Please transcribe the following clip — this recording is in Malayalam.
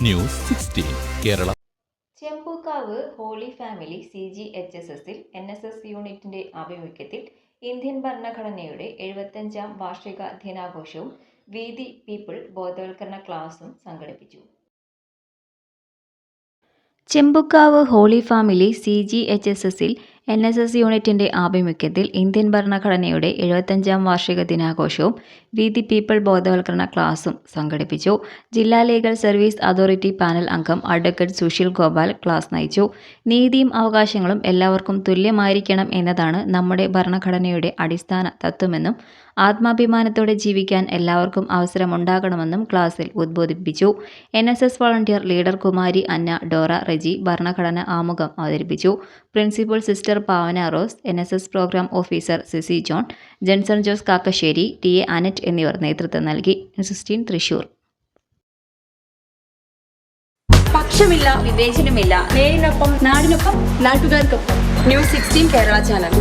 News 16 Kerala. Chembukkavu Holy Family CGHSSൽ NSS യൂണിറ്റിന്റെ ആഭിമുഖ്യത്തിൽ ഇന്ത്യൻ ഭരണഘടനയുടെ 75ാം വാർഷിക ദിനാഘോഷവും വീതി പീപ്പിൾ ബോധവൽക്കരണ ക്ലാസും സംഘടിപ്പിച്ചു. ചെമ്പൂക്കാവ് ഹോളി ഫാമിലി CGHSSൽ NSS യൂണിറ്റിന്റെ ആഭിമുഖ്യത്തിൽ ഇന്ത്യൻ ഭരണഘടനയുടെ 75ാം വാർഷിക ദിനാഘോഷവും വീതി പീപ്പിൾ ബോധവൽക്കരണ ക്ലാസും സംഘടിപ്പിച്ചു. ജില്ലാ ലീഗൽ സർവീസ് അതോറിറ്റി പാനൽ അംഗം അഡ്വക്കേറ്റ് സുശീൽ ഗോപാൽ ക്ലാസ് നയിച്ചു. നീതിയും അവകാശങ്ങളും എല്ലാവർക്കും തുല്യമായിരിക്കണം എന്നതാണ് നമ്മുടെ ഭരണഘടനയുടെ അടിസ്ഥാന തത്വമെന്നും ആത്മാഭിമാനത്തോടെ ജീവിക്കാൻ എല്ലാവർക്കും അവസരമുണ്ടാകണമെന്നും ക്ലാസിൽ ഉദ്ബോധിപ്പിച്ചു. NSS volunteer leader Kumari Anna Dora Reji ഭരണഘടന ആമുഖം അവതരിപ്പിച്ചു. Principal sister Pavana Rose, NSS programme officer Sisi John, Jenson Jose Kakkassery, TA Annette എന്നിവർ നേതൃത്വം നൽകി. 16 തൃശൂർ. പക്ഷമില്ല, വിവേചനമില്ല. നേരിനൊപ്പം, നാടിനൊപ്പം, നാട്ടുകാർക്കൊപ്പം. News 16 Kerala channel.